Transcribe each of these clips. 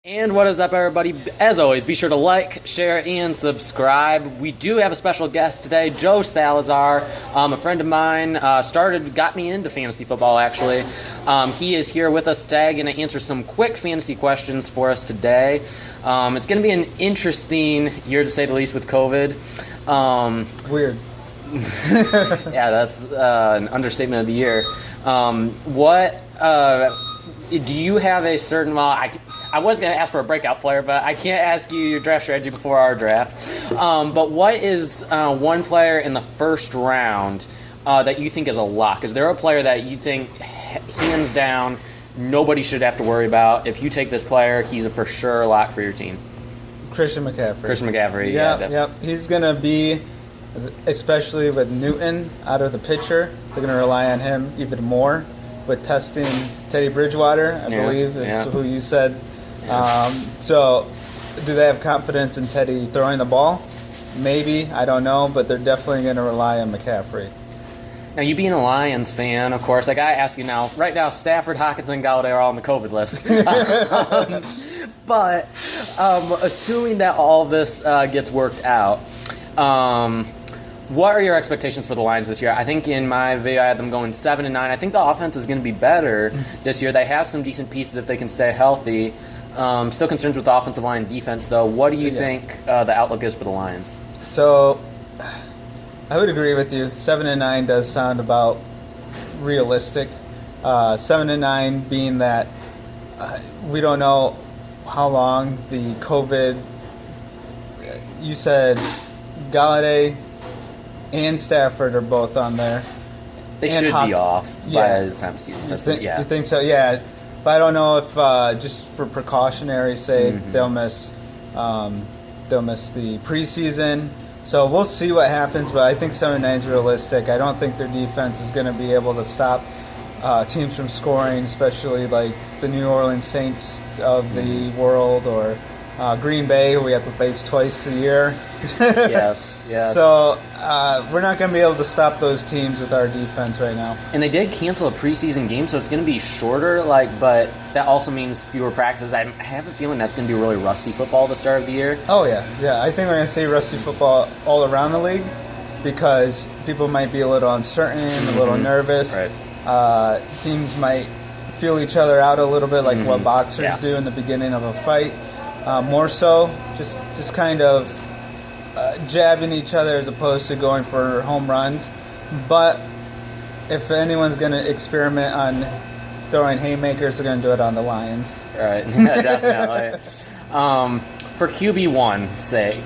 And what is up, everybody? As always, be sure to like, share, and subscribe. We do have a special guest today, Joe Salazar, a friend of mine, got me into fantasy football, actually. He is here with us today, going to answer some quick fantasy questions for us today. It's going to be an interesting year, to say the least, with COVID. Weird. Yeah, that's an understatement of the year. Do you have a certain... I was going to ask for a breakout player, but I can't ask you your draft strategy before our draft. But what is one player in the first round that you think is a lock? Is there a player that you think, hands down, nobody should have to worry about? If you take this player, he's a for sure lock for your team. Christian McCaffrey. Yeah. He's going to be, especially with Newton out of the picture, they're going to rely on him even more with testing Teddy Bridgewater, I believe is who you said. So do they have confidence in Teddy throwing the ball? Maybe, I don't know, but they're definitely going to rely on McCaffrey. Now, you being a Lions fan, of course, I got to ask you now, right now, Stafford, Hawkins, and Galladay are all on the COVID list. But assuming that all of this gets worked out, what are your expectations for the Lions this year? I think in my video I had them going 7-9. I think the offense is going to be better this year. They have some decent pieces if they can stay healthy. Still concerns with the offensive line and defense, though. What do you think the outlook is for the Lions? So I would agree with you. 7-9 does sound about realistic. 7-9 being that we don't know how long the COVID. You said Galladay and Stafford are both on there. They should be off by the time of the season. You think so? Yeah. But I don't know if just for precautionary sake they'll miss the preseason. So we'll see what happens. But I think 7-9 is realistic. I don't think their defense is going to be able to stop teams from scoring, especially like the New Orleans Saints of the world or Green Bay, who we have to face twice a year. Yes. So we're not going to be able to stop those teams with our defense right now. And they did cancel a preseason game, so it's going to be shorter. But that also means fewer practices. I have a feeling that's going to be really rusty football at the start of the year. Oh yeah. I think we're going to see rusty football all around the league because people might be a little uncertain, a little nervous. Right. Teams might feel each other out a little bit, like what boxers do in the beginning of a fight. More so, just kind of jabbing each other as opposed to going for home runs. But if anyone's going to experiment on throwing haymakers, they're going to do it on the Lions. Right, yeah, definitely. For QB1's sake,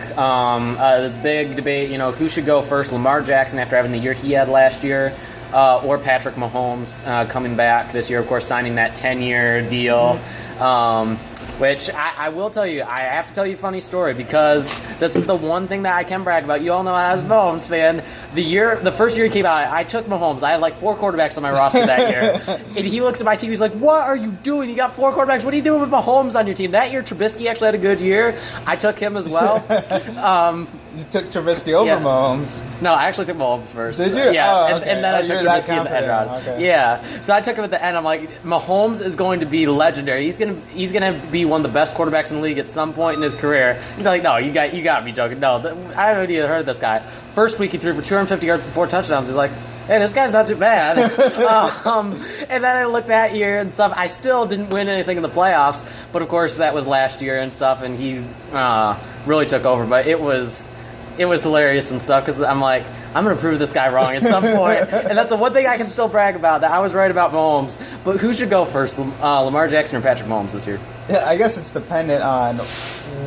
this big debate, who should go first, Lamar Jackson after having the year he had last year, or Patrick Mahomes coming back this year, of course, signing that 10-year deal. Which I will tell you, I have to tell you a funny story because this is the one thing that I can brag about. You all know I was a Mahomes fan. The first year he came out, I took Mahomes. I had like 4 quarterbacks on my roster that year. And he looks at my team, he's like, what are you doing? You got 4 quarterbacks. What are you doing with Mahomes on your team? That year, Trubisky actually had a good year. I took him as well. You took Trubisky over Mahomes. No, I actually took Mahomes first. Did you? Yeah, okay. and then I took Trubisky in the end round. Okay. Yeah, so I took him at the end. I'm like, Mahomes is going to be legendary. He's gonna be one of the best quarterbacks in the league at some point in his career. He's like, no, you got to be joking. No, I haven't even heard of this guy. First week he threw for 250 yards and 4 touchdowns. He's like, hey, this guy's not too bad. And then I looked that year and stuff. I still didn't win anything in the playoffs, but of course that was last year and stuff, and he really took over. But it was hilarious and stuff because I'm like, I'm going to prove this guy wrong at some point. And that's the one thing I can still brag about, that I was right about Mahomes. But who should go first, Lamar Jackson or Patrick Mahomes this year? Yeah, I guess it's dependent on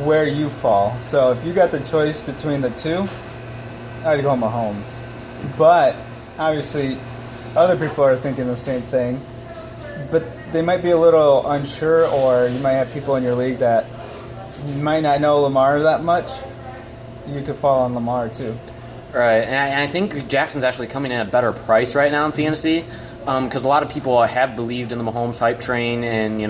where you fall. So if you got the choice between the two, I'd go Mahomes. But obviously, other people are thinking the same thing. But they might be a little unsure, or you might have people in your league that might not know Lamar that much. You could fall on Lamar too. Right, and I think Jackson's actually coming in at a better price right now in fantasy because a lot of people have believed in the Mahomes hype train, and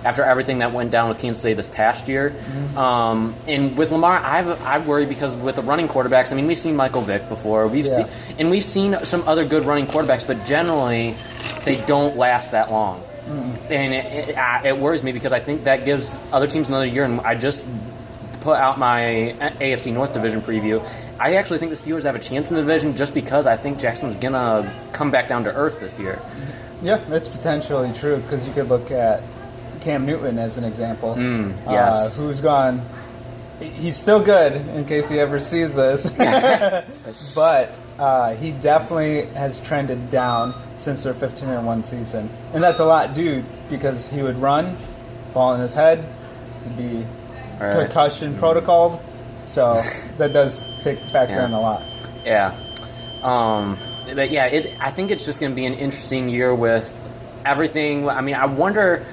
after everything that went down with Kansas City this past year, and with Lamar, I worry because with the running quarterbacks, I mean, we've seen Michael Vick before, we've seen some other good running quarterbacks, but generally they don't last that long. And it worries me because I think that gives other teams another year. And I just put out my AFC North division preview. I actually think the Steelers have a chance in the division just because I think Jackson's going to come back down to earth this year. Yeah, that's potentially true because you could look at Cam Newton as an example. Yes. Who's gone. He's still good in case he ever sees this. But he definitely has trended down since their 15-1 season. And that's a lot due because he would run, fall on his head, he'd be concussion protocoled. So that does factor in a lot. Yeah. But yeah, I think it's just going to be an interesting year with everything. I mean, I wonder,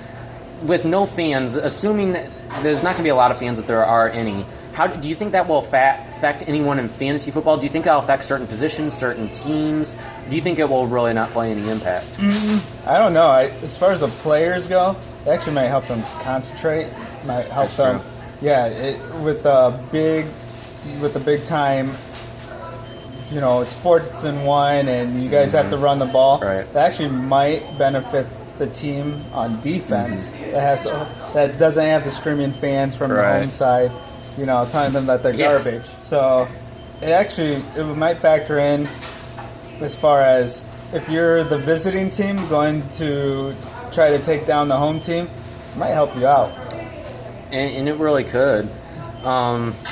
with no fans, assuming that there's not going to be a lot of fans if there are any, how do you think that will affect anyone in fantasy football? Do you think that'll affect certain positions, certain teams? Do you think it will really not play any impact? I don't know. As far as the players go, it actually might help them concentrate. Might help That's them. true. Yeah, with the big time. You know, it's 4th and 1, and you guys have to run the ball. Right. That actually might benefit the team on defense that doesn't have the screaming fans from the home side, you know, telling them that they're garbage. So it might factor in as far as if you're the visiting team going to try to take down the home team, it might help you out. And it really could.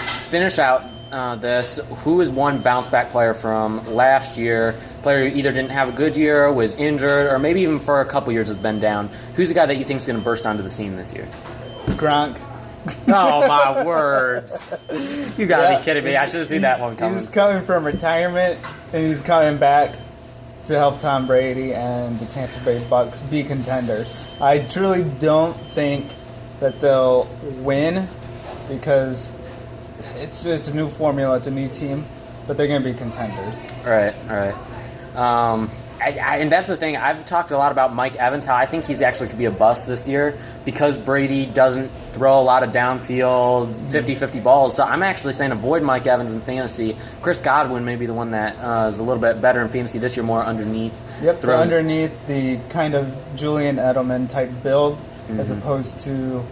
Finish out this. Who is one bounce back player from last year? Player who either didn't have a good year, was injured, or maybe even for a couple years has been down. Who's the guy that you think is going to burst onto the scene this year? Gronk. Oh my word! You gotta be kidding me! I should have seen that one coming. He's coming from retirement, and he's coming back to help Tom Brady and the Tampa Bay Bucks be contenders. I truly don't think that they'll win because it's a new formula, it's a new team, but they're going to be contenders. Right. And that's the thing. I've talked a lot about Mike Evans, how I think he's actually could be a bust this year because Brady doesn't throw a lot of downfield 50-50 balls. So I'm actually saying avoid Mike Evans in fantasy. Chris Godwin may be the one that is a little bit better in fantasy this year, more underneath. Yep, underneath the kind of Julian Edelman type build as opposed to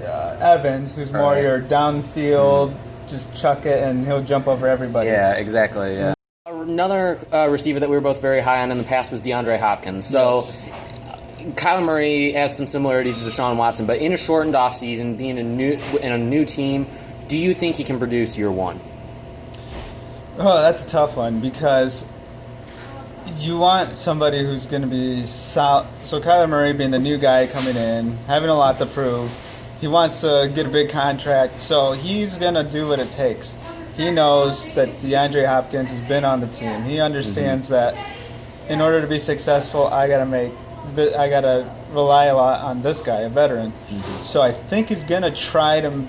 Evans, who's more your downfield, just chuck it and he'll jump over everybody. Yeah, exactly, yeah. Another receiver that we were both very high on in the past was DeAndre Hopkins. So Kyler Murray has some similarities to Deshaun Watson, but in a shortened offseason, being in a new team, do you think he can produce year one? Oh, that's a tough one because you want somebody who's going to be solid. So Kyler Murray being the new guy coming in, having a lot to prove, he wants to get a big contract, so he's going to do what it takes. He knows that DeAndre Hopkins has been on the team. He understands that in order to be successful, I got to rely a lot on this guy, a veteran. So I think he's going to try to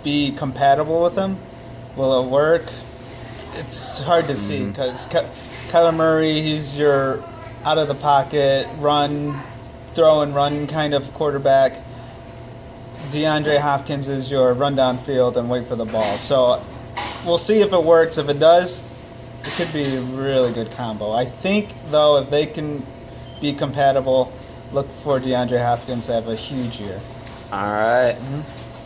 be compatible with him. Will it work? It's hard to see because Kyler Murray, he's your out of the pocket, throw and run kind of quarterback. DeAndre Hopkins is your run down field and wait for the ball. So we'll see if it works. If it does, it could be a really good combo. I think, though, if they can be compatible, look for DeAndre Hopkins to have a huge year. All right.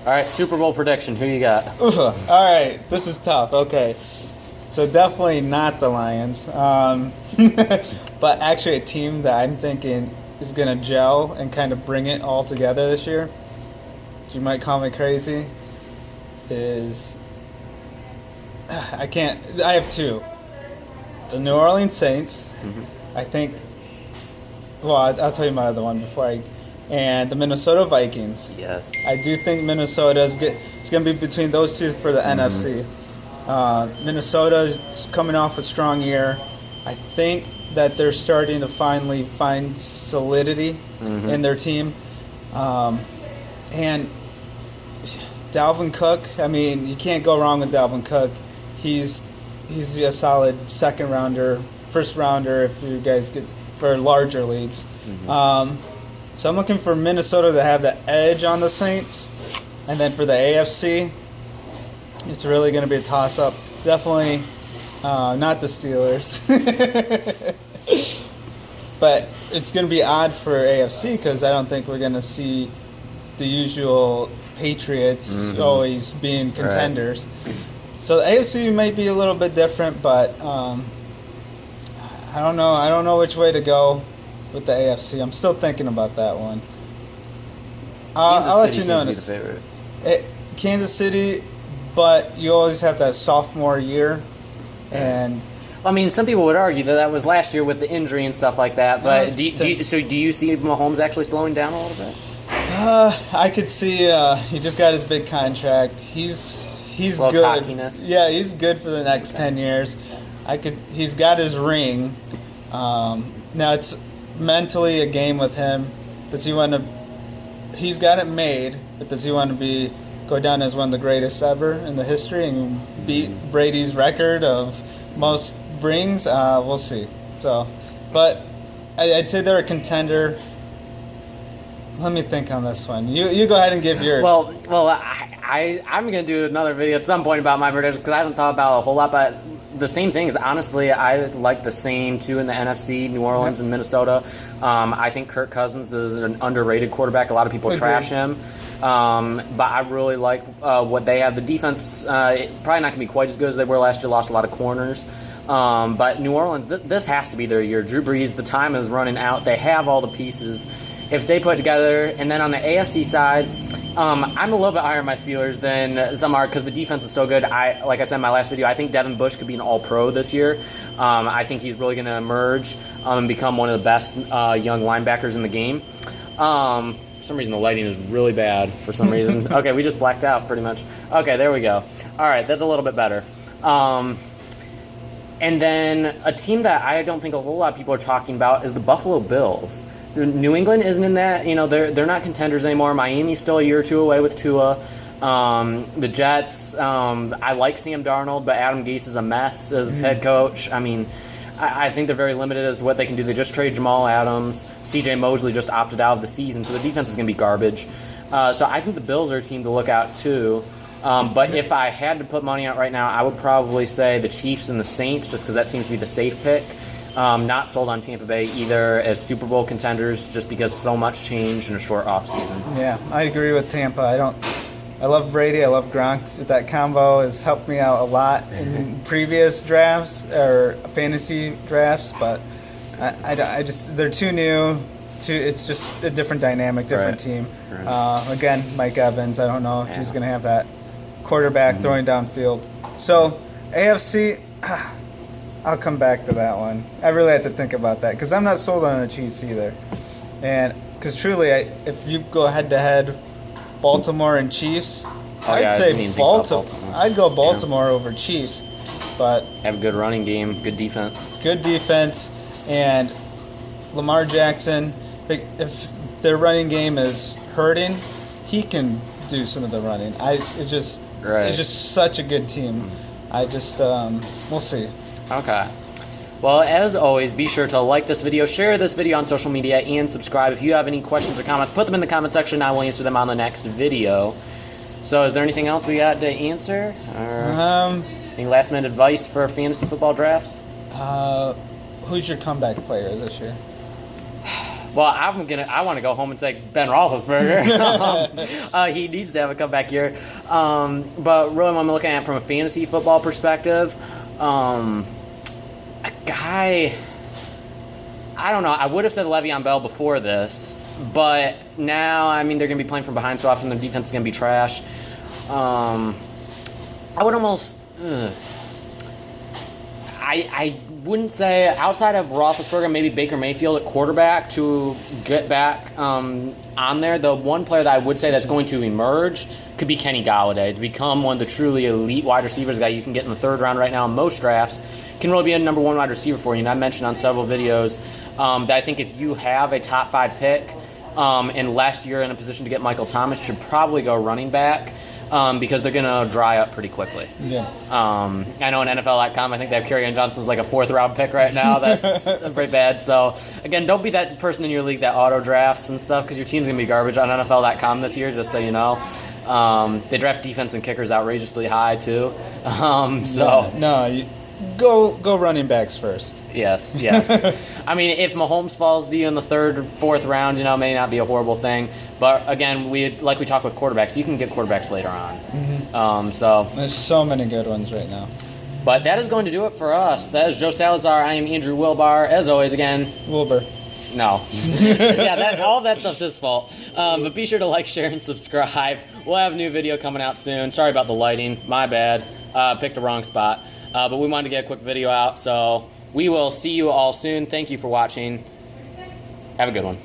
All right, Super Bowl prediction. Who you got? All right, this is tough. Okay. So definitely not the Lions. But actually a team that I'm thinking is going to gel and kind of bring it all together this year, you might call me crazy, is I have two. The New Orleans Saints, I think, well, I'll tell you my other one and the Minnesota Vikings. Yes. I do think Minnesota's it's going to be between those two for the NFC. Minnesota is coming off a strong year. I think that they're starting to finally find solidity in their team. And Dalvin Cook, I mean, you can't go wrong with Dalvin Cook. He's a solid first rounder if you guys get for larger leagues. So I'm looking for Minnesota to have the edge on the Saints. And then for the AFC, it's really going to be a toss-up. Definitely not the Steelers. But it's going to be odd for AFC because I don't think we're going to see the usual Patriots always being contenders. Right. So the AFC might be a little bit different, but I don't know. I don't know which way to go with the AFC. I'm still thinking about that one. I'll let you know. Kansas City, but you always have that sophomore year, and I mean, some people would argue that was last year with the injury and stuff like that. But do you see Mahomes actually slowing down a little bit? I could see. He just got his big contract. He's good. Cockiness. Yeah, he's good for the next 10 years. He's got his ring. Now it's mentally a game with him. Does he want to? He's got it made, but does he want to go down as one of the greatest ever in the history and beat Brady's record of most rings? We'll see. So, but I'd say they're a contender. Let me think on this one. You go ahead and give yours. Well, I'm going to do another video at some point about my predictions because I haven't thought about it a whole lot, but the same things. Honestly, I like the same two in the NFC, New Orleans and Minnesota. I think Kirk Cousins is an underrated quarterback. A lot of people trash him. But I really like what they have. The defense, probably not going to be quite as good as they were last year, lost a lot of corners. But New Orleans, this has to be their year. Drew Brees, the time is running out. They have all the pieces. If they put it together, and then on the AFC side, I'm a little bit higher on my Steelers than some are because the defense is so good. Like I said in my last video, I think Devin Bush could be an all-pro this year. I think he's really going to emerge and become one of the best young linebackers in the game. For some reason, the lighting is really bad for some reason. Okay, we just blacked out pretty much. Okay, there we go. All right, that's a little bit better. And then a team that I don't think a whole lot of people are talking about is the Buffalo Bills. New England isn't in that. They're not contenders anymore. Miami's still a year or two away with Tua. The Jets, I like Sam Darnold, but Adam Gase is a mess as head coach. I mean, I think they're very limited as to what they can do. They just traded Jamal Adams. C.J. Mosley just opted out of the season, so the defense is going to be garbage. So I think the Bills are a team to look out too. But if I had to put money out right now, I would probably say the Chiefs and the Saints, just because that seems to be the safe pick. Not sold on Tampa Bay either as Super Bowl contenders, just because so much changed in a short offseason. Yeah, I agree with Tampa. I love Brady. I love Gronk. That combo has helped me out a lot in previous drafts or fantasy drafts, but I just they're too new. It's just a different dynamic, different team. Right. Again, Mike Evans. I don't know if he's going to have that quarterback throwing downfield. So AFC. I'll come back to that one. I really had to think about that because I'm not sold on the Chiefs either. And because truly, if you go head-to-head, Baltimore and Chiefs, I'd say Baltimore. I'd go Baltimore over Chiefs, but have a good running game, good defense. Good defense, and Lamar Jackson. If their running game is hurting, he can do some of the running. It's just such a good team. We'll see. Okay. Well, as always, be sure to like this video, share this video on social media, and subscribe. If you have any questions or comments, put them in the comment section. I will answer them on the next video. So is there anything else we got to answer? Any last-minute advice for fantasy football drafts? Who's your comeback player this year? Well, I want to go home and say Ben Roethlisberger. He needs to have a comeback year. But really, when I'm looking at it from a fantasy football perspective, a guy, I don't know. I would have said Le'Veon Bell before this, but now, I mean, they're going to be playing from behind so often their defense is going to be trash. I would almost... I wouldn't say, outside of Roethlisberger, maybe Baker Mayfield at quarterback to get back on there. The one player that I would say that's going to emerge could be Kenny Golladay. To become one of the truly elite wide receivers, guy you can get in the third round right now in most drafts, can really be a number one wide receiver for you. And I mentioned on several videos that I think if you have a top 5 pick, unless you're in a position to get Michael Thomas, you should probably go running back. Because they're going to dry up pretty quickly. Yeah. I know on NFL.com, I think they have Kerryon Johnson's like a 4th-round pick right now. That's pretty bad. So, again, don't be that person in your league that auto-drafts and stuff because your team's going to be garbage on NFL.com this year, just so you know. They draft defense and kickers outrageously high, too. go running backs first. Yes. I mean, if Mahomes falls to you in the third or fourth round, it may not be a horrible thing. But again, we talk with quarterbacks, you can get quarterbacks later on. Mm-hmm. There's so many good ones right now. But that is going to do it for us. That is Joe Salazar. I am Andrew Wilbar. As always, again, Wilbur. No. Yeah, all that stuff's his fault. But be sure to like, share, and subscribe. We'll have a new video coming out soon. Sorry about the lighting. My bad. Picked the wrong spot. But we wanted to get a quick video out. So we will see you all soon. Thank you for watching. Have a good one.